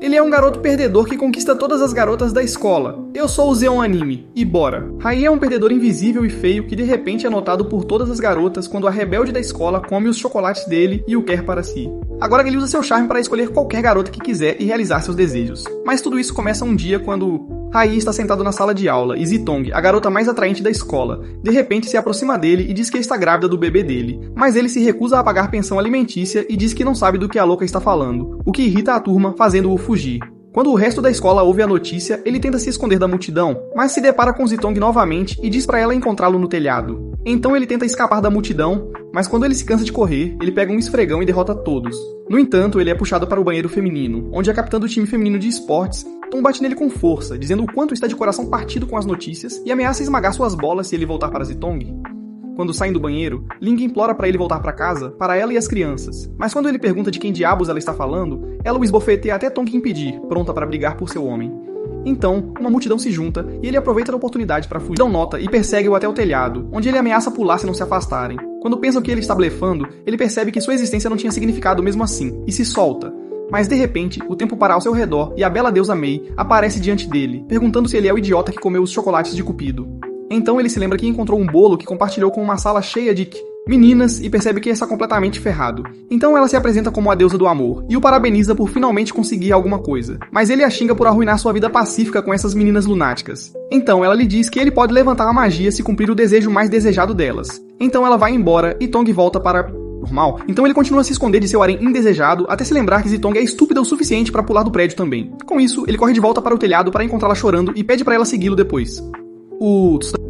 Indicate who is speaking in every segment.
Speaker 1: Ele é um garoto perdedor que conquista todas as garotas da escola. Eu sou o Zeon Anime, e bora! Rai é um perdedor invisível e feio que de repente é notado por todas as garotas quando a rebelde da escola come os chocolates dele e o quer para si. Agora ele usa seu charme para escolher qualquer garota que quiser e realizar seus desejos. Mas tudo isso começa um dia quando Rai está sentado na sala de aula e Zitong, a garota mais atraente da escola, de repente se aproxima dele e diz que está grávida do bebê dele. Mas ele se recusa a pagar pensão alimentícia e diz que não sabe do que a louca está falando, o que irrita a turma, fazendo-o fugir. Quando o resto da escola ouve a notícia, ele tenta se esconder da multidão, mas se depara com Zitong novamente e diz para ela encontrá-lo no telhado. Então ele tenta escapar da multidão, mas quando ele se cansa de correr, ele pega um esfregão e derrota todos. No entanto, ele é puxado para o banheiro feminino, onde a capitã do time feminino de esportes Tom bate nele com força, dizendo o quanto está de coração partido com as notícias e ameaça esmagar suas bolas se ele voltar para Zitong. Quando saem do banheiro, Ling implora para ele voltar para casa, para ela e as crianças. Mas quando ele pergunta de quem diabos ela está falando, ela o esbofeteia até Tong impedir, pronta para brigar por seu homem. Então, uma multidão se junta e ele aproveita a oportunidade para fugir. Dão nota e persegue-o até o telhado, onde ele ameaça pular se não se afastarem. Quando pensam que ele está blefando, ele percebe que sua existência não tinha significado mesmo assim, e se solta. Mas de repente, o tempo para ao seu redor e a bela deusa Mei aparece diante dele, perguntando se ele é o idiota que comeu os chocolates de Cupido. Então ele se lembra que encontrou um bolo que compartilhou com uma sala cheia de meninas e percebe que está completamente ferrado. Então ela se apresenta como a deusa do amor e o parabeniza por finalmente conseguir alguma coisa. Mas ele a xinga por arruinar sua vida pacífica com essas meninas lunáticas. Então ela lhe diz que ele pode levantar a magia se cumprir o desejo mais desejado delas. Então ela vai embora e Tong volta para normal. Então ele continua a se esconder de seu harém indesejado até se lembrar que Zitong é estúpida o suficiente para pular do prédio também. Com isso, ele corre de volta para o telhado para encontrá-la chorando e pede para ela segui-lo depois.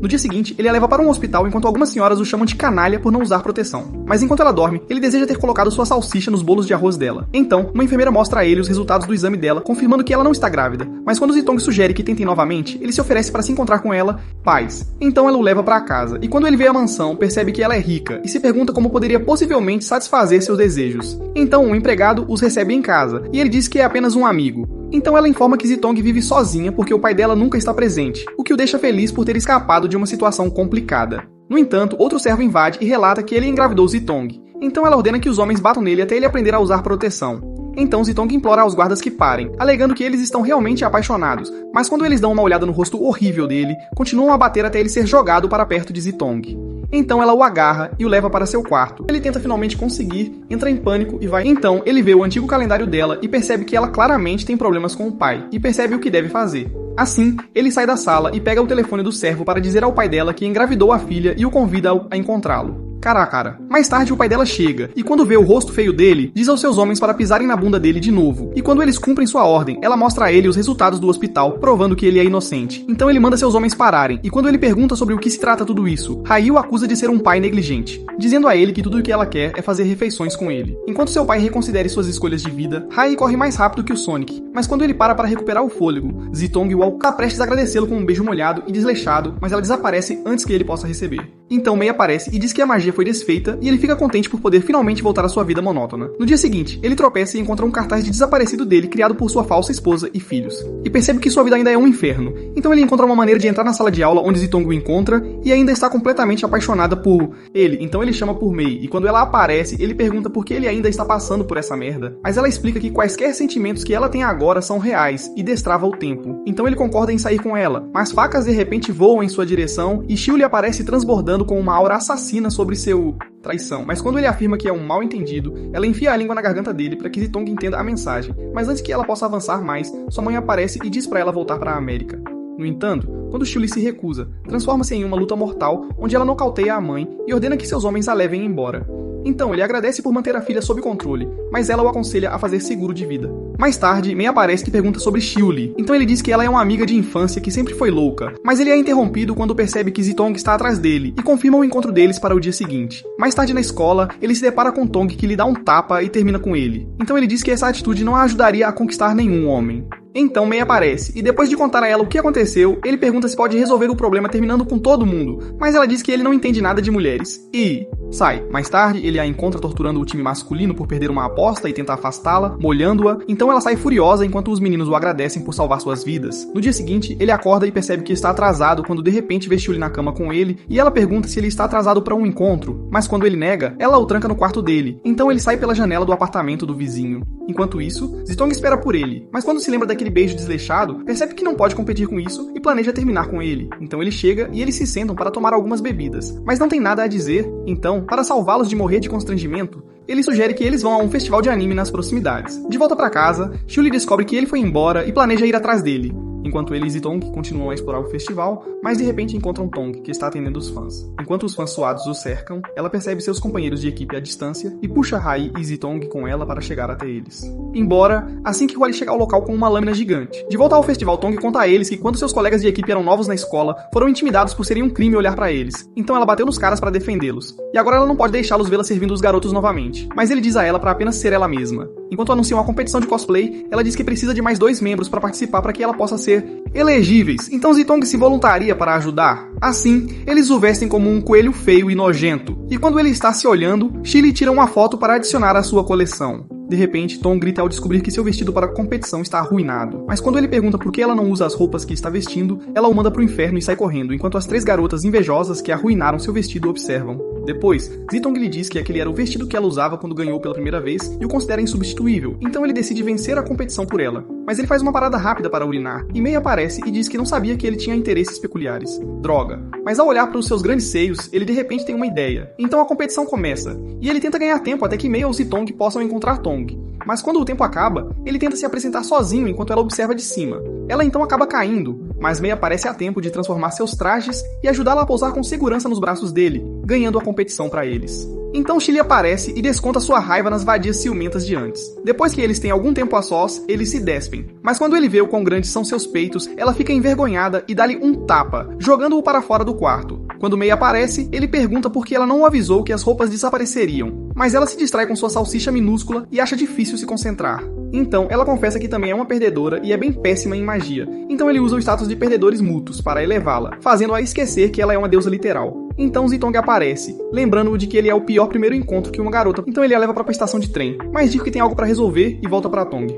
Speaker 1: No dia seguinte, ele a leva para um hospital enquanto algumas senhoras o chamam de canalha por não usar proteção. Mas enquanto ela dorme, ele deseja ter colocado sua salsicha nos bolos de arroz dela. Então, uma enfermeira mostra a ele os resultados do exame dela, confirmando que ela não está grávida. Mas quando Zitong sugere que tentem novamente, ele se oferece para se encontrar com ela, paz. Então ela o leva para casa, e quando ele vê a mansão, percebe que ela é rica, e se pergunta como poderia possivelmente satisfazer seus desejos. Então um empregado os recebe em casa, e ele diz que é apenas um amigo. Então ela informa que Zitong vive sozinha porque o pai dela nunca está presente, o que o deixa feliz por ter escapado de uma situação complicada. No entanto, outro servo invade e relata que ele engravidou Zitong. Então ela ordena que os homens batam nele até ele aprender a usar proteção. Então Zitong implora aos guardas que parem, alegando que eles estão realmente apaixonados, mas quando eles dão uma olhada no rosto horrível dele, continuam a bater até ele ser jogado para perto de Zitong. Então ela o agarra e o leva para seu quarto. Ele tenta finalmente conseguir, entra em pânico e vai. Então ele vê o antigo calendário dela e percebe que ela claramente tem problemas com o pai, e percebe o que deve fazer. Assim, ele sai da sala e pega o telefone do servo para dizer ao pai dela que engravidou a filha e o convida a encontrá-lo. Cara a cara. Mais tarde o pai dela chega, e quando vê o rosto feio dele, diz aos seus homens para pisarem na bunda dele de novo. E quando eles cumprem sua ordem, ela mostra a ele os resultados do hospital, provando que ele é inocente. Então ele manda seus homens pararem, e quando ele pergunta sobre o que se trata tudo isso, Rai o acusa de ser um pai negligente, dizendo a ele que tudo o que ela quer é fazer refeições com ele. Enquanto seu pai reconsidere suas escolhas de vida, Rai corre mais rápido que o Sonic, mas quando ele para recuperar o fôlego, Zitong está prestes a agradecê-lo com um beijo molhado e desleixado, mas ela desaparece antes que ele possa receber. Então Mei aparece e diz que a magia foi desfeita e ele fica contente por poder finalmente voltar à sua vida monótona. No dia seguinte, ele tropeça e encontra um cartaz de desaparecido dele criado por sua falsa esposa e filhos. E percebe que sua vida ainda é um inferno. Então ele encontra uma maneira de entrar na sala de aula onde Zitong o encontra e ainda está completamente apaixonada por ele. Então ele chama por Mei e quando ela aparece, ele pergunta por que ele ainda está passando por essa merda. Mas ela explica que quaisquer sentimentos que ela tem agora são reais e destrava o tempo. Então ele concorda em sair com ela, mas facas de repente voam em sua direção e Shiu lhe aparece transbordando com uma aura assassina sobre seu traição. Mas quando ele afirma que é um mal entendido, ela enfia a língua na garganta dele para que Zitong entenda a mensagem. Mas antes que ela possa avançar mais, sua mãe aparece e diz para ela voltar para a América. No entanto, quando Shiu se recusa, transforma-se em uma luta mortal onde ela nocauteia a mãe e ordena que seus homens a levem embora. Então ele agradece por manter a filha sob controle, mas ela o aconselha a fazer seguro de vida. Mais tarde, Mei aparece e pergunta sobre Shiu. Então ele diz que ela é uma amiga de infância que sempre foi louca, mas ele é interrompido quando percebe que Zitong está atrás dele e confirma o encontro deles para o dia seguinte. Mais tarde na escola, ele se depara com Tong que lhe dá um tapa e termina com ele. Então ele diz que essa atitude não a ajudaria a conquistar nenhum homem. Então Mei aparece, e depois de contar a ela o que aconteceu, ele pergunta se pode resolver o problema terminando com todo mundo, mas ela diz que ele não entende nada de mulheres, e sai. Mais tarde, ele a encontra torturando o time masculino por perder uma aposta e tenta afastá-la, molhando-a, então ela sai furiosa enquanto os meninos o agradecem por salvar suas vidas. No dia seguinte, ele acorda e percebe que está atrasado quando de repente vê Shuli na cama com ele, e ela pergunta se ele está atrasado para um encontro, mas quando ele nega, ela o tranca no quarto dele, então ele sai pela janela do apartamento do vizinho. Enquanto isso, Zitong espera por ele, mas quando se lembra daquele beijo desleixado, percebe que não pode competir com isso e planeja terminar com ele. Então ele chega e eles se sentam para tomar algumas bebidas, mas não tem nada a dizer, então, para salvá-los de morrer de constrangimento, ele sugere que eles vão a um festival de anime nas proximidades. De volta para casa, Shuli descobre que ele foi embora e planeja ir atrás dele. Enquanto ele e Zitong continuam a explorar o festival, mas de repente encontram Tong, que está atendendo os fãs. Enquanto os fãs suados o cercam, ela percebe seus companheiros de equipe à distância e puxa Hai e Zitong com ela para chegar até eles. Embora, assim que Wally chega ao local com uma lâmina gigante. De volta ao festival, Tong conta a eles que quando seus colegas de equipe eram novos na escola, foram intimidados por serem um crime olhar para eles. Então ela bateu nos caras para defendê-los. E agora ela não pode deixá-los vê-la servindo os garotos novamente. Mas ele diz a ela para apenas ser ela mesma. Enquanto anunciam uma competição de cosplay, ela diz que precisa de mais 2 membros para participar para que ela possa ser elegíveis. Então Zitong se voluntaria para ajudar. Assim, eles o vestem como um coelho feio e nojento. E quando ele está se olhando, Shili tira uma foto para adicionar à sua coleção. De repente, Tom grita ao descobrir que seu vestido para a competição está arruinado. Mas quando ele pergunta por que ela não usa as roupas que está vestindo, ela o manda pro inferno e sai correndo, enquanto as 3 garotas invejosas que arruinaram seu vestido observam. Depois, Zitong lhe diz que aquele era o vestido que ela usava quando ganhou pela primeira vez e o considera insubstituível, então ele decide vencer a competição por ela. Mas ele faz uma parada rápida para urinar, e Mei aparece e diz que não sabia que ele tinha interesses peculiares. Droga. Mas ao olhar para os seus grandes seios, ele de repente tem uma ideia. Então a competição começa, e ele tenta ganhar tempo até que Mei ou Zitong possam encontrar Tong. Mas quando o tempo acaba, ele tenta se apresentar sozinho enquanto ela observa de cima. Ela então acaba caindo, mas Mei aparece a tempo de transformar seus trajes e ajudá-la a pousar com segurança nos braços dele, ganhando a competição para eles. Então Shili aparece e desconta sua raiva nas vadias ciumentas de antes. Depois que eles têm algum tempo a sós, eles se despem. Mas quando ele vê o quão grandes são seus peitos, ela fica envergonhada e dá-lhe um tapa, jogando-o para fora do quarto. Quando Mei aparece, ele pergunta por que ela não o avisou que as roupas desapareceriam. Mas ela se distrai com sua salsicha minúscula e acha difícil se concentrar. Então, ela confessa que também é uma perdedora e é bem péssima em magia. Então ele usa o status de perdedores mútuos para elevá-la, fazendo-a esquecer que ela é uma deusa literal. Então Zitong aparece, lembrando-o de que ele é o pior primeiro encontro que uma garota, então ele a leva para a estação de trem, mas diz que tem algo para resolver e volta para Tong.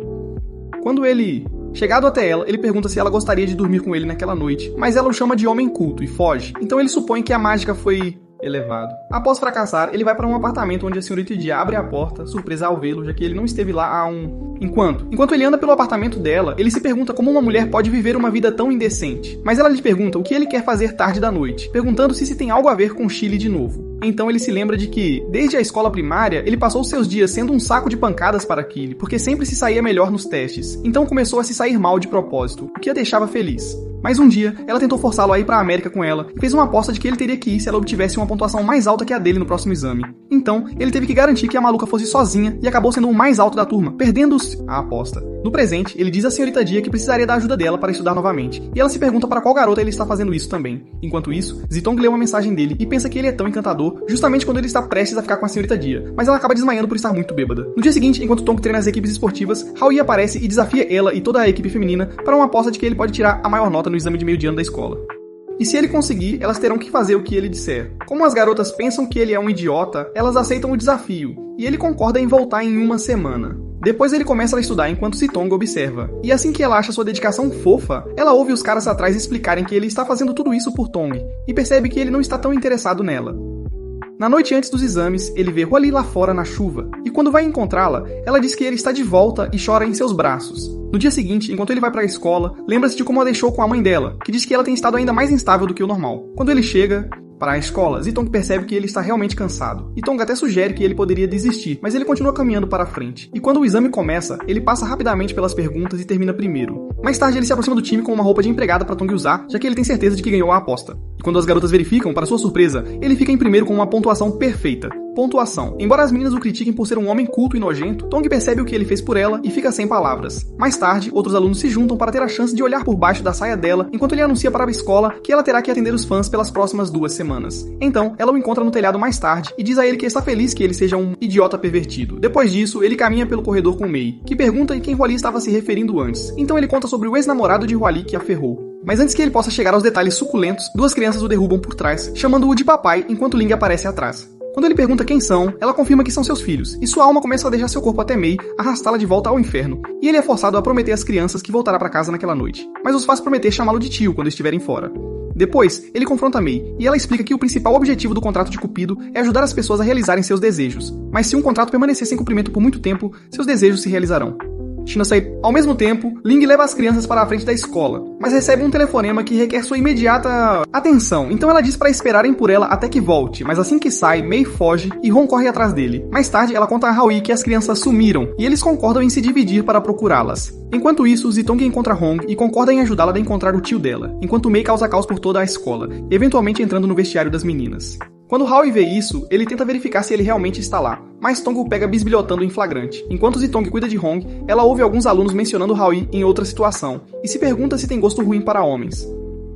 Speaker 1: Quando ele... Chegado até ela, ele pergunta se ela gostaria de dormir com ele naquela noite, mas ela o chama de homem culto e foge, então ele supõe que a mágica foi... elevado. Após fracassar, ele vai para um apartamento onde a senhorita Dia abre a porta, surpresa ao vê-lo, já que ele não esteve lá há um... Enquanto ele anda pelo apartamento dela, ele se pergunta como uma mulher pode viver uma vida tão indecente. Mas ela lhe pergunta o que ele quer fazer tarde da noite, perguntando se tem algo a ver com Shili de novo. Então ele se lembra de que, desde a escola primária, ele passou seus dias sendo um saco de pancadas para Kili, porque sempre se saía melhor nos testes. Então começou a se sair mal de propósito, o que a deixava feliz. Mas um dia, ela tentou forçá-lo a ir para a América com ela e fez uma aposta de que ele teria que ir se ela obtivesse uma pontuação mais alta que a dele no próximo exame. Então, ele teve que garantir que a maluca fosse sozinha e acabou sendo o mais alto da turma, perdendo a aposta. No presente, ele diz à senhorita Dia que precisaria da ajuda dela para estudar novamente, e ela se pergunta para qual garota ele está fazendo isso também. Enquanto isso, Zitong lê uma mensagem dele e pensa que ele é tão encantador justamente quando ele está prestes a ficar com a senhorita Dia, mas ela acaba desmaiando por estar muito bêbada. No dia seguinte, enquanto Tong treina as equipes esportivas, Haoyi aparece e desafia ela e toda a equipe feminina para uma aposta de que ele pode tirar a maior nota no exame de meio de ano da escola. E se ele conseguir, elas terão que fazer o que ele disser. Como as garotas pensam que ele é um idiota, elas aceitam o desafio, e ele concorda em voltar em uma semana. Depois ele começa a estudar enquanto Zitong observa, e assim que ela acha sua dedicação fofa, ela ouve os caras atrás explicarem que ele está fazendo tudo isso por Tong, e percebe que ele não está tão interessado nela. Na noite antes dos exames, ele vê Wally lá fora na chuva, e quando vai encontrá-la, ela diz que ele está de volta e chora em seus braços. No dia seguinte, enquanto ele vai para a escola, lembra-se de como a deixou com a mãe dela, que diz que ela tem estado ainda mais instável do que o normal. Quando ele chega para a escola, Zitong percebe que ele está realmente cansado, e Tong até sugere que ele poderia desistir, mas ele continua caminhando para a frente. E quando o exame começa, ele passa rapidamente pelas perguntas e termina primeiro. Mais tarde, ele se aproxima do time com uma roupa de empregada para Tong usar, já que ele tem certeza de que ganhou a aposta. E quando as garotas verificam, para sua surpresa, ele fica em primeiro com uma pontuação perfeita. Pontuação. Embora as meninas o critiquem por ser um homem culto e nojento, Tong percebe o que ele fez por ela e fica sem palavras. Mais tarde, outros alunos se juntam para ter a chance de olhar por baixo da saia dela enquanto ele anuncia para a escola que ela terá que atender os fãs pelas próximas 2 semanas. Então, ela o encontra no telhado mais tarde e diz a ele que está feliz que ele seja um idiota pervertido. Depois disso, ele caminha pelo corredor com Mei, que pergunta em quem Hwali estava se referindo antes. Então ele conta sobre o ex-namorado de Hwali que a ferrou. Mas antes que ele possa chegar aos detalhes suculentos, 2 crianças o derrubam por trás, chamando-o de papai enquanto Ling aparece atrás. Quando ele pergunta quem são, ela confirma que são seus filhos, e sua alma começa a deixar seu corpo até Mei, arrastá-la de volta ao inferno, e ele é forçado a prometer às crianças que voltará para casa naquela noite, mas os faz prometer chamá-lo de tio quando estiverem fora. Depois, ele confronta Mei, e ela explica que o principal objetivo do contrato de Cupido é ajudar as pessoas a realizarem seus desejos, mas se um contrato permanecer sem cumprimento por muito tempo, seus desejos se realizarão. Ao mesmo tempo, Ling leva as crianças para a frente da escola, mas recebe um telefonema que requer sua imediata atenção, então ela diz para esperarem por ela até que volte, mas assim que sai, Mei foge e Ron corre atrás dele. Mais tarde, ela conta a Howie que as crianças sumiram, e eles concordam em se dividir para procurá-las. Enquanto isso, Zitong encontra Hong e concorda em ajudá-la a encontrar o tio dela, enquanto Mei causa caos por toda a escola, eventualmente entrando no vestiário das meninas. Quando Howie vê isso, ele tenta verificar se ele realmente está lá, mas Tong o pega bisbilhotando em flagrante. Enquanto Zitong cuida de Hong, ela ouve alguns alunos mencionando Howie em outra situação, e se pergunta se tem gosto ruim para homens.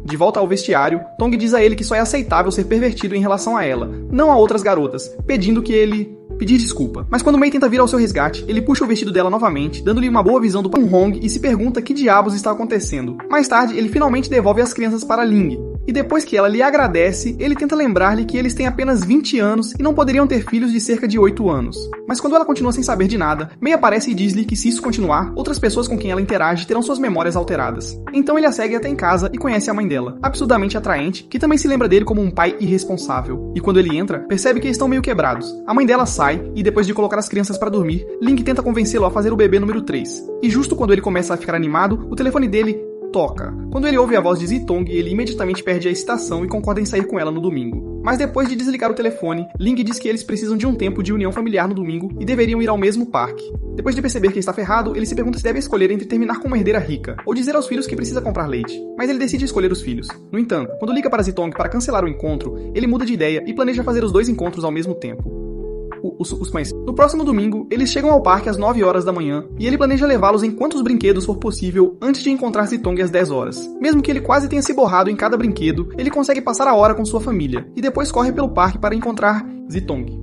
Speaker 1: De volta ao vestiário, Tong diz a ele que só é aceitável ser pervertido em relação a ela, não a outras garotas, pedindo que ele pedir desculpa. Mas quando Mei tenta vir ao seu resgate, ele puxa o vestido dela novamente, dando-lhe uma boa visão do Hong e se pergunta que diabos está acontecendo. Mais tarde, ele finalmente devolve as crianças para Ling. E depois que ela lhe agradece, ele tenta lembrar-lhe que eles têm apenas 20 anos e não poderiam ter filhos de cerca de 8 anos. Mas quando ela continua sem saber de nada, Mei aparece e diz-lhe que se isso continuar, outras pessoas com quem ela interage terão suas memórias alteradas. Então ele a segue até em casa e conhece a mãe dela, absurdamente atraente, que também se lembra dele como um pai irresponsável. E quando ele entra, percebe que estão meio quebrados. A mãe dela sai e depois de colocar as crianças para dormir, Ling tenta convencê-lo a fazer o bebê número 3. E justo quando ele começa a ficar animado, o telefone dele toca. Quando ele ouve a voz de Zitong, ele imediatamente perde a excitação e concorda em sair com ela no domingo. Mas depois de desligar o telefone, Ling diz que eles precisam de um tempo de união familiar no domingo e deveriam ir ao mesmo parque. Depois de perceber que está ferrado, ele se pergunta se deve escolher entre terminar com uma herdeira rica ou dizer aos filhos que precisa comprar leite. Mas ele decide escolher os filhos. No entanto, quando liga para Zitong para cancelar o encontro, ele muda de ideia e planeja fazer os 2 encontros ao mesmo tempo. Os pães. No próximo domingo, eles chegam ao parque às 9 horas da manhã e ele planeja levá-los em quantos brinquedos for possível antes de encontrar Zitong às 10 horas. Mesmo que ele quase tenha se borrado em cada brinquedo, ele consegue passar a hora com sua família e depois corre pelo parque para encontrar Zitong.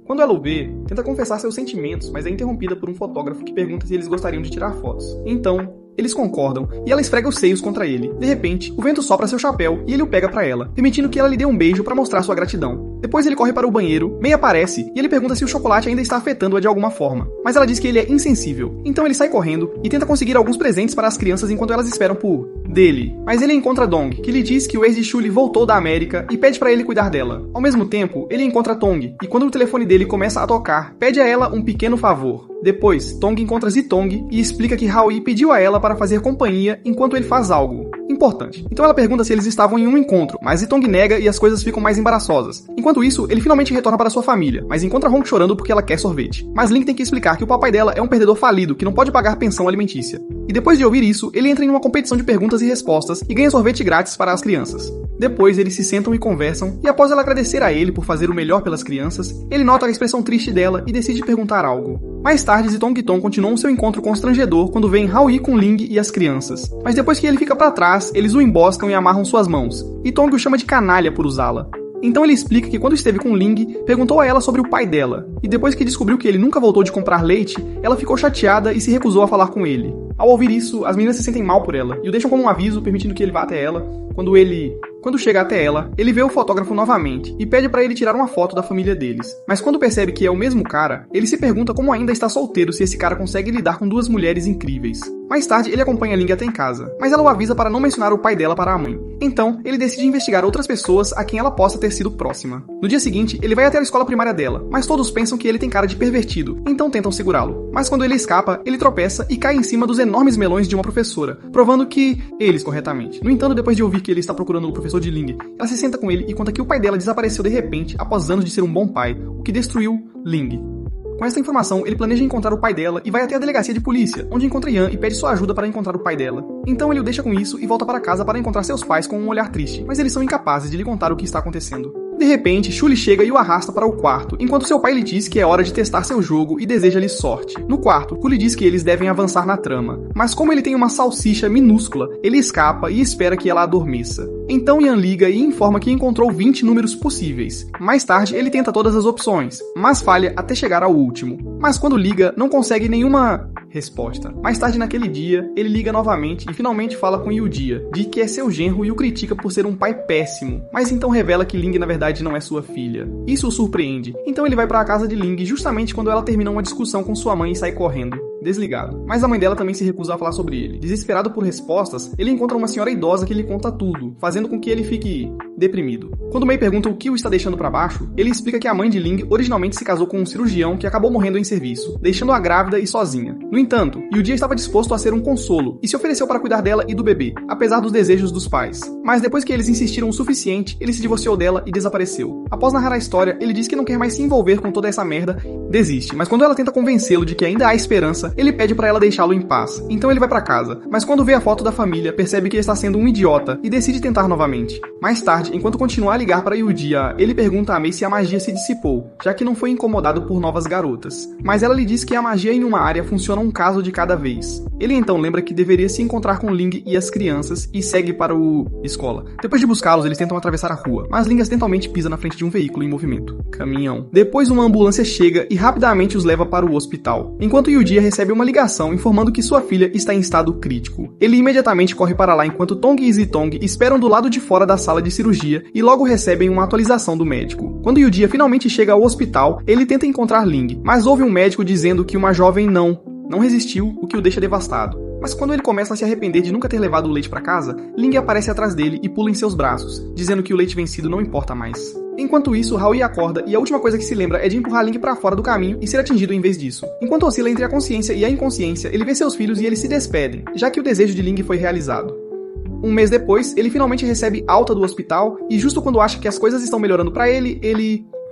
Speaker 1: Quando ela o vê, tenta confessar seus sentimentos, mas é interrompida por um fotógrafo que pergunta se eles gostariam de tirar fotos. Então, eles concordam e ela esfrega os seios contra ele. De repente, o vento sopra seu chapéu e ele o pega pra ela, permitindo que ela lhe dê um beijo para mostrar sua gratidão. Depois ele corre para o banheiro, Mei aparece e ele pergunta se o chocolate ainda está afetando-a de alguma forma, mas ela diz que ele é insensível. Então ele sai correndo e tenta conseguir alguns presentes para as crianças enquanto elas esperam por dele. Mas ele encontra Dong, que lhe diz que o ex de Shuli voltou da América e pede para ele cuidar dela. Ao mesmo tempo, ele encontra Tong e quando o telefone dele começa a tocar, pede a ela um pequeno favor. Depois, Tong encontra Zitong e explica que Howie pediu a ela para fazer companhia enquanto ele faz algo importante. Então ela pergunta se eles estavam em um encontro, mas Zitong nega e as coisas ficam mais embaraçosas. Enquanto isso, ele finalmente retorna para sua família, mas encontra Hong chorando porque ela quer sorvete. Mas Link tem que explicar que o papai dela é um perdedor falido que não pode pagar pensão alimentícia. E depois de ouvir isso, ele entra em uma competição de perguntas e respostas e ganha sorvete grátis para as crianças. Depois, eles se sentam e conversam, e após ela agradecer a ele por fazer o melhor pelas crianças, ele nota a expressão triste dela e decide perguntar algo. Mais tarde, Zitong e Tom continuam seu encontro constrangedor quando veem Howie com Ling e as crianças. Mas depois que ele fica para trás, eles o emboscam e amarram suas mãos, e Tong o chama de canalha por usá-la. Então ele explica que quando esteve com Ling, perguntou a ela sobre o pai dela, e depois que descobriu que ele nunca voltou de comprar leite, ela ficou chateada e se recusou a falar com ele. Ao ouvir isso, as meninas se sentem mal por ela, e o deixam como um aviso, permitindo que ele vá até ela. Quando chega até ela, ele vê o fotógrafo novamente e pede para ele tirar uma foto da família deles. Mas quando percebe que é o mesmo cara, ele se pergunta como ainda está solteiro se esse cara consegue lidar com duas mulheres incríveis. Mais tarde, ele acompanha Ling até em casa, mas ela o avisa para não mencionar o pai dela para a mãe. Então, ele decide investigar outras pessoas a quem ela possa ter sido próxima. No dia seguinte, ele vai até a escola primária dela, mas todos pensam que ele tem cara de pervertido, então tentam segurá-lo. Mas quando ele escapa, ele tropeça e cai em cima dos enormes melões de uma professora, provando que eles corretamente. No entanto, depois de ouvir que ele está procurando o professor de Ling, ela se senta com ele e conta que o pai dela desapareceu de repente após anos de ser um bom pai, o que destruiu Ling. Com essa informação, ele planeja encontrar o pai dela e vai até a delegacia de polícia, onde encontra Yan e pede sua ajuda para encontrar o pai dela. Então ele o deixa com isso e volta para casa para encontrar seus pais com um olhar triste, mas eles são incapazes de lhe contar o que está acontecendo. De repente, Shuli chega e o arrasta para o quarto, enquanto seu pai lhe diz que é hora de testar seu jogo e deseja-lhe sorte. No quarto, Ku lhe diz que eles devem avançar na trama, mas como ele tem uma salsicha minúscula, ele escapa e espera que ela adormeça. Então Yan liga e informa que encontrou 20 números possíveis. Mais tarde, ele tenta todas as opções, mas falha até chegar ao último. Mas quando liga, não consegue nenhuma resposta. Mais tarde naquele dia, ele liga novamente e finalmente fala com Yudia, diz que é seu genro e o critica por ser um pai péssimo, mas então revela que Ling na verdade não é sua filha. Isso o surpreende, então ele vai para a casa de Ling justamente quando ela termina uma discussão com sua mãe e sai correndo. Desligado. Mas a mãe dela também se recusa a falar sobre ele. Desesperado por respostas, ele encontra uma senhora idosa que lhe conta tudo, fazendo com que ele fique deprimido. Quando Mei pergunta o que o está deixando para baixo, ele explica que a mãe de Ling originalmente se casou com um cirurgião que acabou morrendo em serviço, deixando-a grávida e sozinha. No entanto, Yudia estava disposto a ser um consolo e se ofereceu para cuidar dela e do bebê, apesar dos desejos dos pais. Mas depois que eles insistiram o suficiente, ele se divorciou dela e desapareceu. Após narrar a história, ele diz que não quer mais se envolver com toda essa merda, desiste, mas quando ela tenta convencê-lo de que ainda há esperança, ele pede para ela deixá-lo em paz. Então ele vai para casa, mas quando vê a foto da família, percebe que está sendo um idiota e decide tentar novamente. Mais tarde, enquanto continua a ligar para Yudia, ele pergunta a Mei se a magia se dissipou, já que não foi incomodado por novas garotas. Mas ela lhe diz que a magia em uma área funciona um caso de cada vez. Ele então lembra que deveria se encontrar com Ling e as crianças e segue para o escola. Depois de buscá-los, eles tentam atravessar a rua, mas Ling acidentalmente pisa na frente de um veículo em movimento. Caminhão. Depois uma ambulância chega e rapidamente os leva para o hospital, enquanto Yudia recebe uma ligação informando que sua filha está em estado crítico. Ele imediatamente corre para lá enquanto Tong e Zitong esperam do lado de fora da sala de cirurgia e logo recebem uma atualização do médico. Quando Yudia finalmente chega ao hospital, ele tenta encontrar Ling, mas ouve um médico dizendo que uma jovem não resistiu, o que o deixa devastado. Mas quando ele começa a se arrepender de nunca ter levado o leite para casa, Ling aparece atrás dele e pula em seus braços, dizendo que o leite vencido não importa mais. Enquanto isso, Howie acorda e a última coisa que se lembra é de empurrar Ling para fora do caminho e ser atingido em vez disso. Enquanto oscila entre a consciência e a inconsciência, ele vê seus filhos e eles se despedem, já que o desejo de Ling foi realizado. Um mês depois, ele finalmente recebe alta do hospital e justo quando acha que as coisas estão melhorando para ele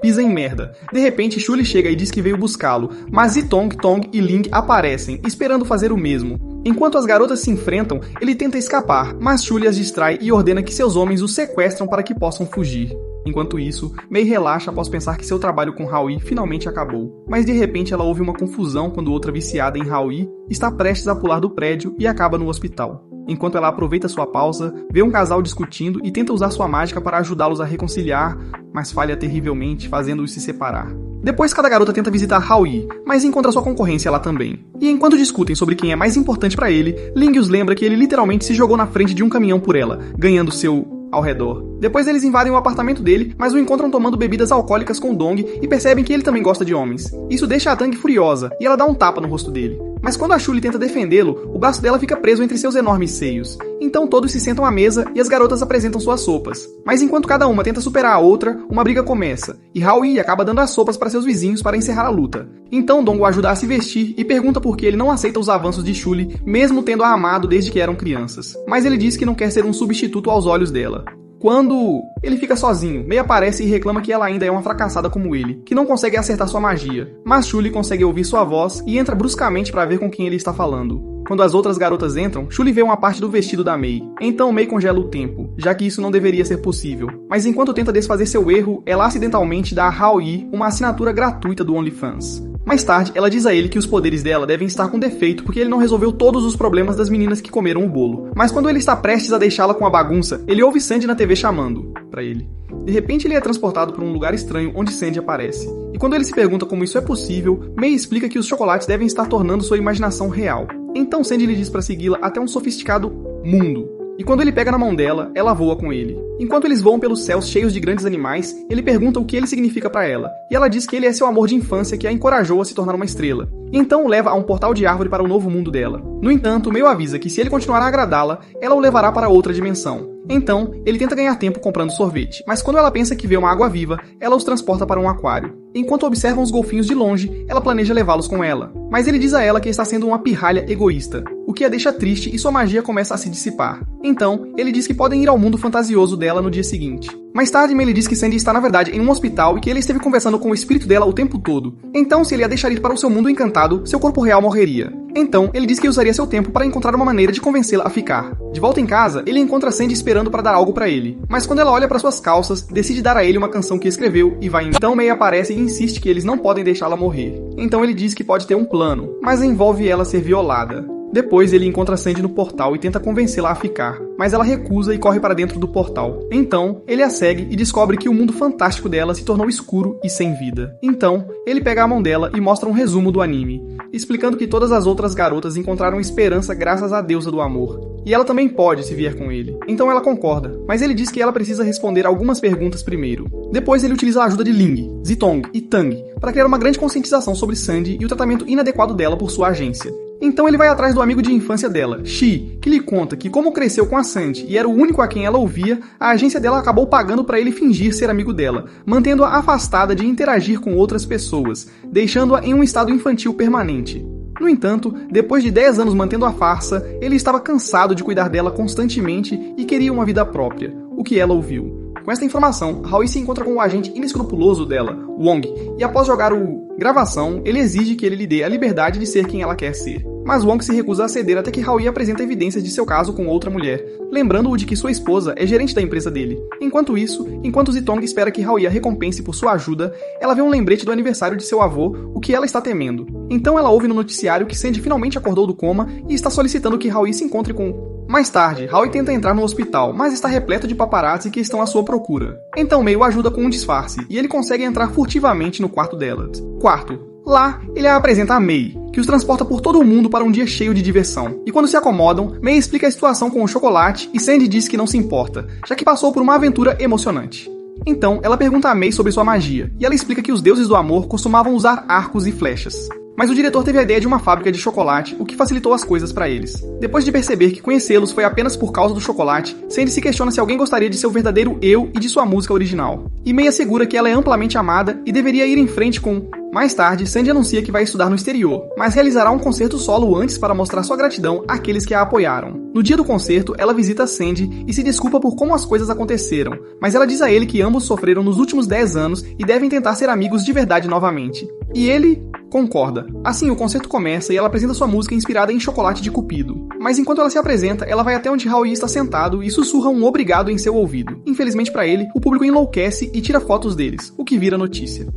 Speaker 1: pisa em merda. De repente, Shuli chega e diz que veio buscá-lo, mas Zitong, Tong e Ling aparecem, esperando fazer o mesmo. Enquanto as garotas se enfrentam, ele tenta escapar, mas Shuli as distrai e ordena que seus homens o sequestram para que possam fugir. Enquanto isso, Mei relaxa após pensar que seu trabalho com Howie finalmente acabou. Mas de repente ela ouve uma confusão quando outra viciada em Howie está prestes a pular do prédio e acaba no hospital. Enquanto ela aproveita sua pausa, vê um casal discutindo e tenta usar sua mágica para ajudá-los a reconciliar, mas falha terrivelmente, fazendo-os se separar. Depois cada garota tenta visitar Howie, mas encontra sua concorrência lá também. E enquanto discutem sobre quem é mais importante para ele, Ling os lembra que ele literalmente se jogou na frente de um caminhão por ela, ganhando seu ao redor. Depois eles invadem o apartamento dele, mas o encontram tomando bebidas alcoólicas com Dong e percebem que ele também gosta de homens. Isso deixa a Tang furiosa e ela dá um tapa no rosto dele. Mas quando a Shuli tenta defendê-lo, o braço dela fica preso entre seus enormes seios. Então todos se sentam à mesa e as garotas apresentam suas sopas. Mas enquanto cada uma tenta superar a outra, uma briga começa, e Howie acaba dando as sopas para seus vizinhos para encerrar a luta. Então Dong o ajuda a se vestir e pergunta por que ele não aceita os avanços de Shuli, mesmo tendo-a amado desde que eram crianças. Mas ele diz que não quer ser um substituto aos olhos dela. Quando ele fica sozinho, Mei aparece e reclama que ela ainda é uma fracassada como ele, que não consegue acertar sua magia. Mas Shuli consegue ouvir sua voz e entra bruscamente para ver com quem ele está falando. Quando as outras garotas entram, Shuli vê uma parte do vestido da Mei. Então Mei congela o tempo, já que isso não deveria ser possível. Mas enquanto tenta desfazer seu erro, ela acidentalmente dá a Howie uma assinatura gratuita do OnlyFans. Mais tarde, ela diz a ele que os poderes dela devem estar com defeito porque ele não resolveu todos os problemas das meninas que comeram o bolo. Mas quando ele está prestes a deixá-la com a bagunça, ele ouve Sandy na TV chamando pra ele. De repente ele é transportado para um lugar estranho onde Sandy aparece. E quando ele se pergunta como isso é possível, Mei explica que os chocolates devem estar tornando sua imaginação real. Então Sandy lhe diz para segui-la até um sofisticado mundo. E quando ele pega na mão dela, ela voa com ele. Enquanto eles voam pelos céus cheios de grandes animais, ele pergunta o que ele significa para ela. E ela diz que ele é seu amor de infância que a encorajou a se tornar uma estrela. E então o leva a um portal de árvore para o novo mundo dela. No entanto, Mei avisa que se ele continuar a agradá-la, ela o levará para outra dimensão. Então, ele tenta ganhar tempo comprando sorvete, mas quando ela pensa que vê uma água viva, ela os transporta para um aquário. Enquanto observam os golfinhos de longe, ela planeja levá-los com ela. Mas ele diz a ela que está sendo uma pirralha egoísta, o que a deixa triste e sua magia começa a se dissipar. Então, ele diz que podem ir ao mundo fantasioso dela no dia seguinte. Mais tarde, Mei diz que Sandy está na verdade em um hospital e que ele esteve conversando com o espírito dela o tempo todo. Então, se ele a deixar ir para o seu mundo encantado, seu corpo real morreria. Então, ele diz que usaria seu tempo para encontrar uma maneira de convencê-la a ficar. De volta em casa, ele encontra Sandy esperando para dar algo para ele, mas quando ela olha para suas calças, decide dar a ele uma canção que escreveu e vai. Então May aparece e insiste que eles não podem deixá-la morrer. Então ele diz que pode ter um plano, mas envolve ela ser violada. Depois ele encontra Sandy no portal e tenta convencê-la a ficar, mas ela recusa e corre para dentro do portal. Então, ele a segue e descobre que o mundo fantástico dela se tornou escuro e sem vida. Então, ele pega a mão dela e mostra um resumo do anime, explicando que todas as outras garotas encontraram esperança graças à deusa do amor. E ela também pode se vier com ele. Então ela concorda, mas ele diz que ela precisa responder algumas perguntas primeiro. Depois ele utiliza a ajuda de Ling, Zitong e Tang para criar uma grande conscientização sobre Sandy e o tratamento inadequado dela por sua agência. Então ele vai atrás do amigo de infância dela, Shi, que lhe conta que como cresceu com a Sandy e era o único a quem ela ouvia, a agência dela acabou pagando para ele fingir ser amigo dela, mantendo-a afastada de interagir com outras pessoas, deixando-a em um estado infantil permanente. No entanto, depois de 10 anos mantendo a farsa, ele estava cansado de cuidar dela constantemente e queria uma vida própria, o que ela ouviu. Com esta informação, Howie se encontra com o agente inescrupuloso dela, Wong, e após jogar o gravação, ele exige que ele lhe dê a liberdade de ser quem ela quer ser. Mas Wong se recusa a ceder até que Howie apresenta evidências de seu caso com outra mulher, lembrando-o de que sua esposa é gerente da empresa dele. Enquanto isso, enquanto Zitong espera que Howie a recompense por sua ajuda, ela vê um lembrete do aniversário de seu avô, o que ela está temendo. Então ela ouve no noticiário que Sandy finalmente acordou do coma e está solicitando que Howie se encontre com... Mais tarde, Howie tenta entrar no hospital, mas está repleto de paparazzi que estão à sua procura. Então May o ajuda com um disfarce, e ele consegue entrar furtivamente no quarto dela. Quarto. Lá, ele a apresenta a May, que os transporta por todo o mundo para um dia cheio de diversão. E quando se acomodam, May explica a situação com o chocolate e Sandy diz que não se importa, já que passou por uma aventura emocionante. Então, ela pergunta a May sobre sua magia, e ela explica que os deuses do amor costumavam usar arcos e flechas. Mas o diretor teve a ideia de uma fábrica de chocolate, o que facilitou as coisas para eles. Depois de perceber que conhecê-los foi apenas por causa do chocolate, Sandy se questiona se alguém gostaria de seu verdadeiro eu e de sua música original. E May assegura que ela é amplamente amada e deveria ir em frente com... Mais tarde, Sandy anuncia que vai estudar no exterior, mas realizará um concerto solo antes para mostrar sua gratidão àqueles que a apoiaram. No dia do concerto, ela visita Sandy e se desculpa por como as coisas aconteceram, mas ela diz a ele que ambos sofreram nos últimos 10 anos e devem tentar ser amigos de verdade novamente. E ele... concorda. Assim, o concerto começa e ela apresenta sua música inspirada em Chocolate de Cupido. Mas enquanto ela se apresenta, ela vai até onde Howie está sentado e sussurra um obrigado em seu ouvido. Infelizmente para ele, o público enlouquece e tira fotos deles, o que vira notícia.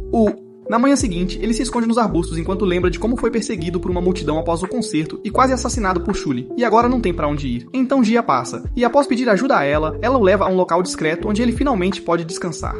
Speaker 1: Na manhã seguinte, ele se esconde nos arbustos enquanto lembra de como foi perseguido por uma multidão após o concerto e quase assassinado por Shuli, e agora não tem pra onde ir. Então Gia passa, e após pedir ajuda a ela o leva a um local discreto onde ele finalmente pode descansar.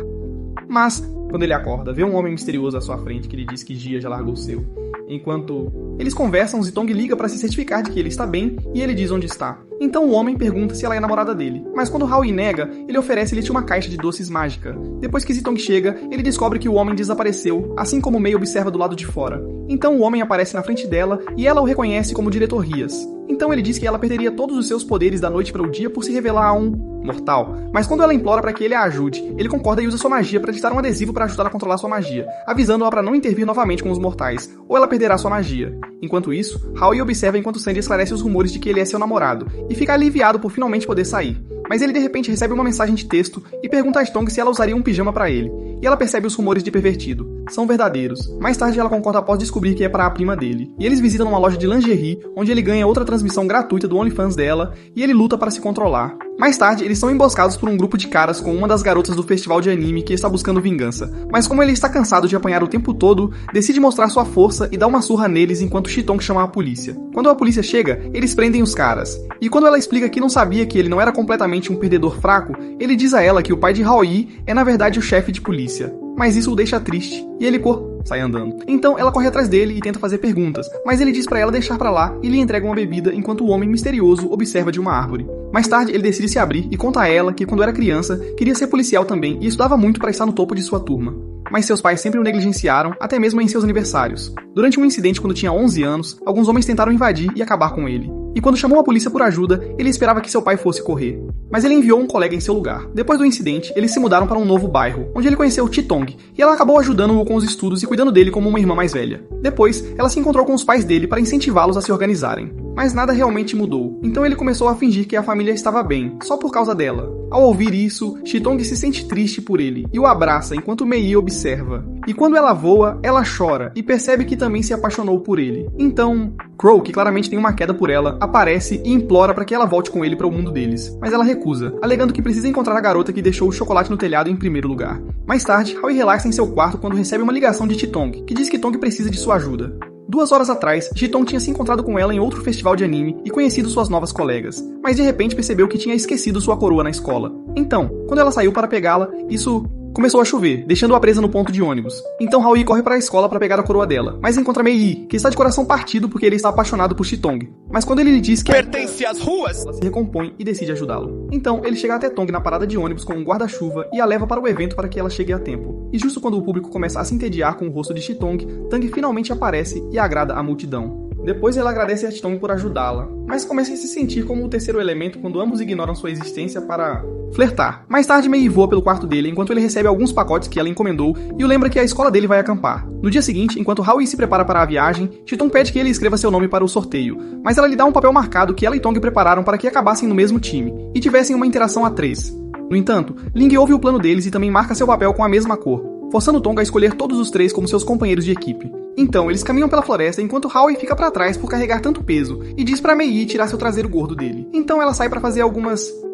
Speaker 1: Mas, quando ele acorda, vê um homem misterioso à sua frente que lhe diz que Gia já largou o seu. Enquanto eles conversam, Zitong liga para se certificar de que ele está bem e ele diz onde está. Então o homem pergunta se ela é namorada dele, mas quando Howie nega, ele oferece-lhe uma caixa de doces mágica. Depois que Zitong chega, ele descobre que o homem desapareceu, assim como May observa do lado de fora. Então o homem aparece na frente dela e ela o reconhece como diretor Rias. Então ele diz que ela perderia todos os seus poderes da noite para o dia por se revelar a um mortal. Mas quando ela implora para que ele a ajude, ele concorda e usa sua magia para ditar um adesivo para ajudá-la a controlar sua magia, avisando-a para não intervir novamente com os mortais, ou ela perderá sua magia. Enquanto isso, Howie observa enquanto Sandy esclarece os rumores de que ele é seu namorado, e fica aliviado por finalmente poder sair. Mas ele de repente recebe uma mensagem de texto e pergunta a Zitong se ela usaria um pijama para ele, e ela percebe os rumores de pervertido. São verdadeiros. Mais tarde ela concorda após descobrir que é para a prima dele, e eles visitam uma loja de lingerie, onde ele ganha outra transmissão gratuita do OnlyFans dela, e ele luta para se controlar. Mais tarde, eles são emboscados por um grupo de caras com uma das garotas do festival de anime que está buscando vingança. Mas como ele está cansado de apanhar o tempo todo, decide mostrar sua força e dá uma surra neles enquanto Chitong chama a polícia. Quando a polícia chega, eles prendem os caras. E quando ela explica que não sabia que ele não era completamente um perdedor fraco, ele diz a ela que o pai de Howie é na verdade o chefe de polícia. Mas isso o deixa triste, e ele sai andando. Então ela corre atrás dele e tenta fazer perguntas, mas ele diz pra ela deixar pra lá e lhe entrega uma bebida enquanto o homem misterioso observa de uma árvore. Mais tarde ele decide se abrir e conta a ela que quando era criança queria ser policial também e estudava muito para estar no topo de sua turma. Mas seus pais sempre o negligenciaram, até mesmo em seus aniversários. Durante um incidente quando tinha 11 anos, alguns homens tentaram invadir e acabar com ele. E quando chamou a polícia por ajuda, ele esperava que seu pai fosse correr. Mas ele enviou um colega em seu lugar. Depois do incidente, eles se mudaram para um novo bairro, onde ele conheceu Chitong, e ela acabou ajudando-o com os estudos e cuidando dele como uma irmã mais velha. Depois, ela se encontrou com os pais dele para incentivá-los a se organizarem. Mas nada realmente mudou, então ele começou a fingir que a família estava bem, só por causa dela. Ao ouvir isso, Chitong se sente triste por ele e o abraça enquanto Mei observa. E quando ela voa, ela chora e percebe que também se apaixonou por ele. Então, Crow, que claramente tem uma queda por ela, aparece e implora para que ela volte com ele para o mundo deles, mas ela recusa, alegando que precisa encontrar a garota que deixou o chocolate no telhado em primeiro lugar. Mais tarde, Howie relaxa em seu quarto quando recebe uma ligação de Chitong, que diz que Tong precisa de sua ajuda. 2 horas atrás, Chitong tinha se encontrado com ela em outro festival de anime e conhecido suas novas colegas, mas de repente percebeu que tinha esquecido sua coroa na escola. Então, quando ela saiu para pegá-la, isso começou a chover, deixando-a presa no ponto de ônibus. Então Howie corre para a escola para pegar a coroa dela, mas encontra Mei-yi, que está de coração partido porque ele está apaixonado por Chitong. Mas quando ele lhe diz que
Speaker 2: pertence às ruas,
Speaker 1: ela se recompõe e decide ajudá-lo. Então ele chega até Tong na parada de ônibus com um guarda-chuva e a leva para o evento para que ela chegue a tempo. E justo quando o público começa a se entediar com o rosto de Chitong, Tang finalmente aparece e agrada a multidão. Depois ela agradece a Chitong por ajudá-la, mas começa a se sentir como o terceiro elemento quando ambos ignoram sua existência para flertar. Mais tarde, Mei voa pelo quarto dele enquanto ele recebe alguns pacotes que ela encomendou e o lembra que a escola dele vai acampar. No dia seguinte, enquanto Howie se prepara para a viagem, Chitong pede que ele escreva seu nome para o sorteio, mas ela lhe dá um papel marcado que ela e Tong prepararam para que acabassem no mesmo time e tivessem uma interação a 3. No entanto, Ling ouve o plano deles e também marca seu papel com a mesma cor, forçando Tong a escolher todos os 3 como seus companheiros de equipe. Então, eles caminham pela floresta enquanto Howie fica pra trás por carregar tanto peso e diz pra Mei-yi tirar seu traseiro gordo dele. Então ela sai pra fazer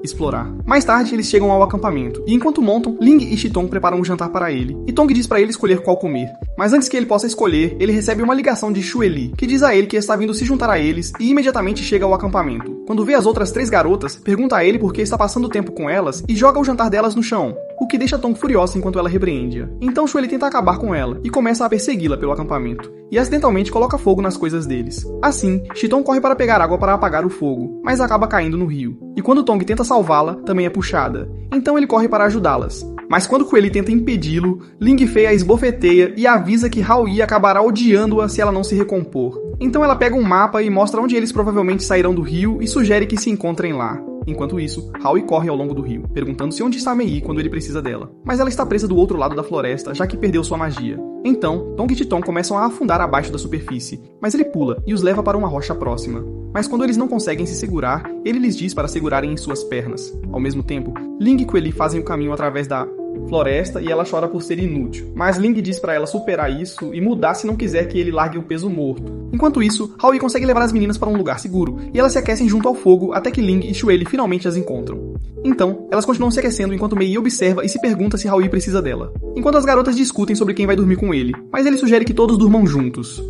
Speaker 1: explorar. Mais tarde, eles chegam ao acampamento, e enquanto montam, Ling e Chitong preparam um jantar para ele, e Tong diz pra ele escolher qual comer. Mas antes que ele possa escolher, ele recebe uma ligação de Xueli, que diz a ele que está vindo se juntar a eles e imediatamente chega ao acampamento. Quando vê as outras 3 garotas, pergunta a ele por que está passando tempo com elas e joga o jantar delas no chão, o que deixa Tong furiosa enquanto ela repreende-a. Então Xueli tenta acabar com ela e começa a persegui-la pelo acampamento, e acidentalmente coloca fogo nas coisas deles. Assim, Chitong corre para pegar água para apagar o fogo, mas acaba caindo no rio. E quando Tong tenta salvá-la, também é puxada. Então ele corre para ajudá-las. Mas quando Xueli tenta impedi-lo, Ling Fei a esbofeteia e avisa que Howie acabará odiando-a se ela não se recompor. Então ela pega um mapa e mostra onde eles provavelmente sairão do rio e sugere que se encontrem lá. Enquanto isso, Howie corre ao longo do rio, perguntando-se onde está Mei-yi quando ele precisa dela. Mas ela está presa do outro lado da floresta, já que perdeu sua magia. Então, Tong e Chitong começam a afundar abaixo da superfície, mas ele pula e os leva para uma rocha próxima. Mas quando eles não conseguem se segurar, ele lhes diz para segurarem em suas pernas. Ao mesmo tempo, Ling e Xueli fazem o caminho através da floresta e ela chora por ser inútil. Mas Ling diz para ela superar isso e mudar se não quiser que ele largue o peso morto. Enquanto isso, Howie consegue levar as meninas para um lugar seguro e elas se aquecem junto ao fogo até que Ling e Xueli finalmente as encontram. Então, elas continuam se aquecendo enquanto Mei-yi observa e se pergunta se Howie precisa dela. Enquanto as garotas discutem sobre quem vai dormir com ele, mas ele sugere que todos durmam juntos.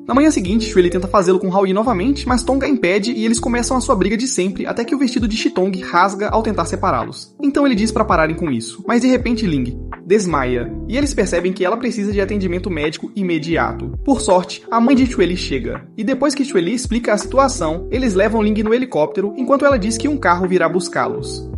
Speaker 1: Na manhã seguinte, Xueli tenta fazê-lo com Howie novamente, mas Tong a impede e eles começam a sua briga de sempre até que o vestido de Chitong rasga ao tentar separá-los. Então ele diz para pararem com isso, mas de repente Ling desmaia, e eles percebem que ela precisa de atendimento médico imediato. Por sorte, a mãe de Xueli chega, e depois que Xueli explica a situação, eles levam Ling no helicóptero enquanto ela diz que um carro virá buscá-los.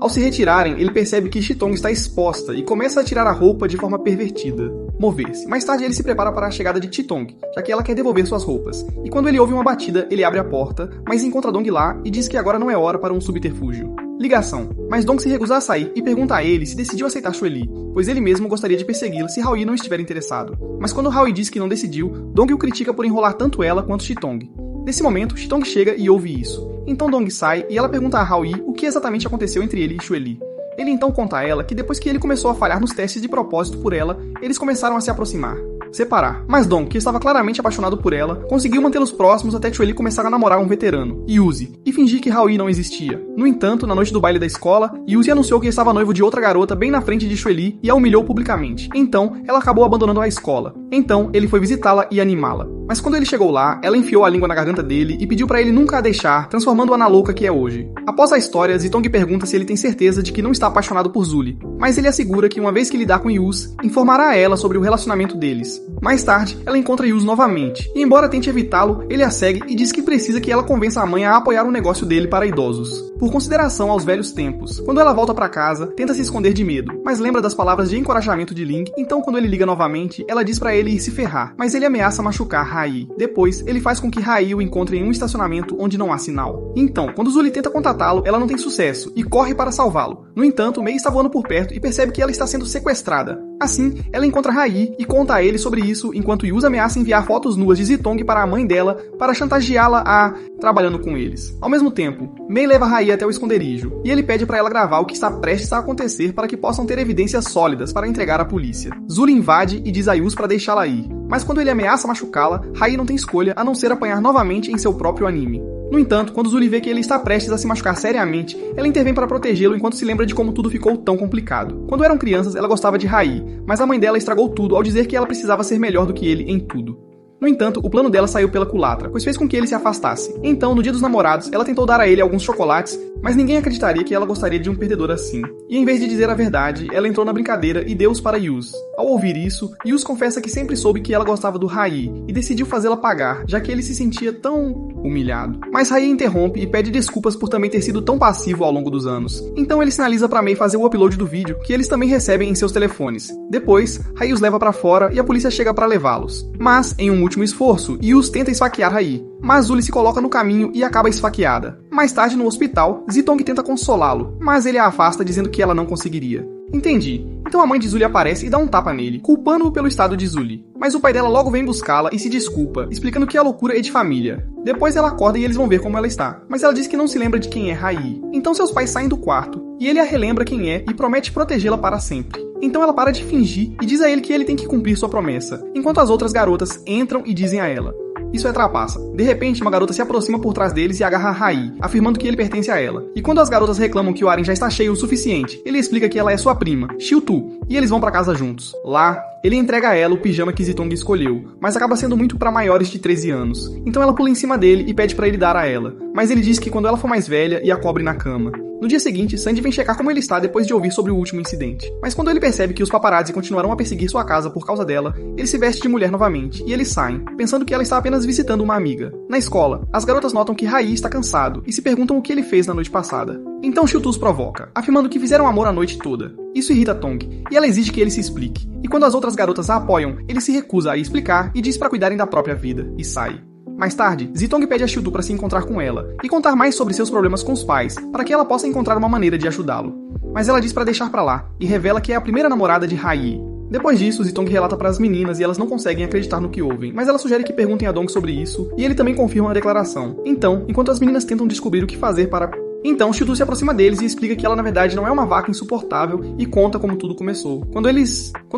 Speaker 1: Ao se retirarem, ele percebe que Chitong está exposta e começa a tirar a roupa de forma pervertida. Mover-se. Mais tarde ele se prepara para a chegada de Chitong, já que ela quer devolver suas roupas. E quando ele ouve uma batida, ele abre a porta, mas encontra Dong lá e diz que agora não é hora para um subterfúgio. Ligação. Mas Dong se recusa a sair e pergunta a ele se decidiu aceitar Xueli, pois ele mesmo gostaria de persegui-la se Howie não estiver interessado. Mas quando Howie diz que não decidiu, Dong o critica por enrolar tanto ela quanto Chitong. Nesse momento, Chitong chega e ouve isso. Então Dong sai e ela pergunta a Howie o que exatamente aconteceu entre ele e Xueli. Ele então conta a ela que depois que ele começou a falhar nos testes de propósito por ela, eles começaram a se aproximar. Separar. Mas Dong, que estava claramente apaixonado por ela, conseguiu mantê-los próximos até Xueli começar a namorar um veterano, Yuzi, e fingir que Howie não existia. No entanto, na noite do baile da escola, Yuzi anunciou que estava noivo de outra garota bem na frente de Xueli e a humilhou publicamente. Então, ela acabou abandonando a escola. Então, ele foi visitá-la e animá-la. Mas quando ele chegou lá, ela enfiou a língua na garganta dele e pediu pra ele nunca a deixar, transformando-a na louca que é hoje. Após a história, Zitong pergunta se ele tem certeza de que não está apaixonado por Zuli, mas ele assegura que uma vez que lidar com Yuz, informará a ela sobre o relacionamento deles. Mais tarde, ela encontra Yuz novamente, e embora tente evitá-lo, ele a segue e diz que precisa que ela convença a mãe a apoiar o negócio dele para idosos, por consideração aos velhos tempos. Quando ela volta pra casa, tenta se esconder de medo, mas lembra das palavras de encorajamento de Ling, então quando ele liga novamente, ela diz pra ele ir se ferrar, mas ele ameaça machucar Rai. Depois, ele faz com que Rai o encontre em um estacionamento onde não há sinal. Então, quando Zuli tenta contatá-lo, ela não tem sucesso e corre para salvá-lo. No entanto, Mei está voando por perto e percebe que ela está sendo sequestrada. Assim, ela encontra Rai e conta a ele sobre isso enquanto Yuz ameaça enviar fotos nuas de Zitong para a mãe dela para chantageá-la a trabalhando com eles. Ao mesmo tempo, Mei leva Rai até o esconderijo e ele pede para ela gravar o que está prestes a acontecer para que possam ter evidências sólidas para entregar à polícia. Zuli invade e diz a Yuz para deixá-la ir, mas quando ele ameaça machucá-la, Rai não tem escolha a não ser apanhar novamente em seu próprio anime. No entanto, quando Zuli vê que ele está prestes a se machucar seriamente, ela intervém para protegê-lo enquanto se lembra de como tudo ficou tão complicado. Quando eram crianças, ela gostava de Rai, mas a mãe dela estragou tudo ao dizer que ela precisava ser melhor do que ele em tudo. No entanto, o plano dela saiu pela culatra, pois fez com que ele se afastasse. Então, no dia dos namorados, ela tentou dar a ele alguns chocolates, mas ninguém acreditaria que ela gostaria de um perdedor assim. E em vez de dizer a verdade, ela entrou na brincadeira e deu-os para Yuz. Ao ouvir isso, Yuz confessa que sempre soube que ela gostava do Rai e decidiu fazê-la pagar, já que ele se sentia tão humilhado. Mas Rai interrompe e pede desculpas por também ter sido tão passivo ao longo dos anos. Então ele sinaliza para Mei fazer o upload do vídeo, que eles também recebem em seus telefones. Depois, Rai os leva para fora e a polícia chega para levá-los. Mas, em um último esforço, Yuz tenta esfaquear Rai, mas Zuli se coloca no caminho e acaba esfaqueada. Mais tarde, no hospital, Zitong tenta consolá-lo, mas ele a afasta dizendo que ela não conseguiria. Entendi. Então a mãe de Zuli aparece e dá um tapa nele, culpando-o pelo estado de Zuli. Mas o pai dela logo vem buscá-la e se desculpa, explicando que a loucura é de família. Depois ela acorda e eles vão ver como ela está, mas ela diz que não se lembra de quem é Rai. Então seus pais saem do quarto, e ele a relembra quem é e promete protegê-la para sempre. Então ela para de fingir e diz a ele que ele tem que cumprir sua promessa, enquanto as outras garotas entram e dizem a ela: isso é trapaça. De repente, uma garota se aproxima por trás deles e agarra Rai, afirmando que ele pertence a ela. E quando as garotas reclamam que o Aren já está cheio o suficiente, ele explica que ela é sua prima, Xiu-Tu, e eles vão para casa juntos. Lá, ele entrega a ela o pijama que Zitong escolheu, mas acaba sendo muito para maiores de 13 anos. Então ela pula em cima dele e pede para ele dar a ela, mas ele diz que quando ela for mais velha e a cobre na cama. No dia seguinte, Sandy vem checar como ele está depois de ouvir sobre o último incidente. Mas quando ele percebe que os paparazzi continuarão a perseguir sua casa por causa dela, ele se veste de mulher novamente, e eles saem, pensando que ela está apenas visitando uma amiga. Na escola, as garotas notam que Rai está cansado, e se perguntam o que ele fez na noite passada. Então Xiu-Tu os provoca, afirmando que fizeram amor a noite toda. Isso irrita Tong, e ela exige que ele se explique. E quando as outras garotas a apoiam, ele se recusa a explicar e diz para cuidarem da própria vida, e sai. Mais tarde, Zitong pede a Xiu-Tu para se encontrar com ela e contar mais sobre seus problemas com os pais, para que ela possa encontrar uma maneira de ajudá-lo. Mas ela diz para deixar pra lá e revela que é a primeira namorada de Rai. Depois disso, Zitong relata para as meninas e elas não conseguem acreditar no que ouvem, mas ela sugere que perguntem a Dong sobre isso e ele também confirma a declaração. Então, enquanto as meninas tentam descobrir o que fazer para... Então, Xiu-Tu se aproxima deles e explica que ela na verdade não é uma vaca insuportável e conta como tudo começou. Quando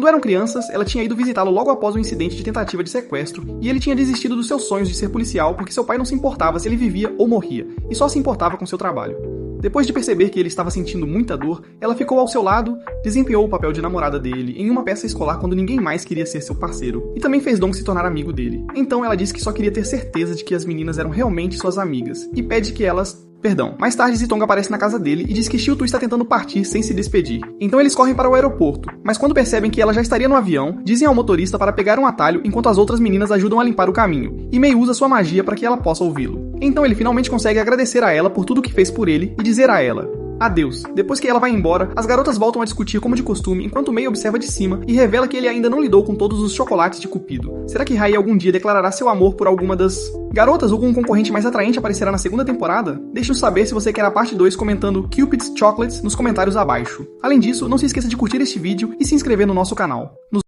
Speaker 1: eram crianças, ela tinha ido visitá-lo logo após o incidente de tentativa de sequestro e ele tinha desistido dos seus sonhos de ser policial porque seu pai não se importava se ele vivia ou morria e só se importava com seu trabalho. Depois de perceber que ele estava sentindo muita dor, ela ficou ao seu lado, desempenhou o papel de namorada dele em uma peça escolar quando ninguém mais queria ser seu parceiro, e também fez Dong se tornar amigo dele. Então ela disse que só queria ter certeza de que as meninas eram realmente suas amigas, e pede que elas... Mais tarde Zitong aparece na casa dele e diz que Xiu-Tu está tentando partir sem se despedir. Então eles correm para o aeroporto, mas quando percebem que ela já estaria no avião, dizem ao motorista para pegar um atalho enquanto as outras meninas ajudam a limpar o caminho, e Mei usa sua magia para que ela possa ouvi-lo. Então ele finalmente consegue agradecer a ela por tudo que fez por ele e dizer a ela adeus. Depois que ela vai embora, as garotas voltam a discutir como de costume, enquanto Mei observa de cima e revela que ele ainda não lidou com todos os chocolates de Cupido. Será que Rai algum dia declarará seu amor por alguma das garotas ou com um concorrente mais atraente aparecerá na segunda temporada? Deixe-nos saber se você quer a parte 2 comentando Cupid's Chocolates nos comentários abaixo. Além disso, não se esqueça de curtir este vídeo e se inscrever no nosso canal.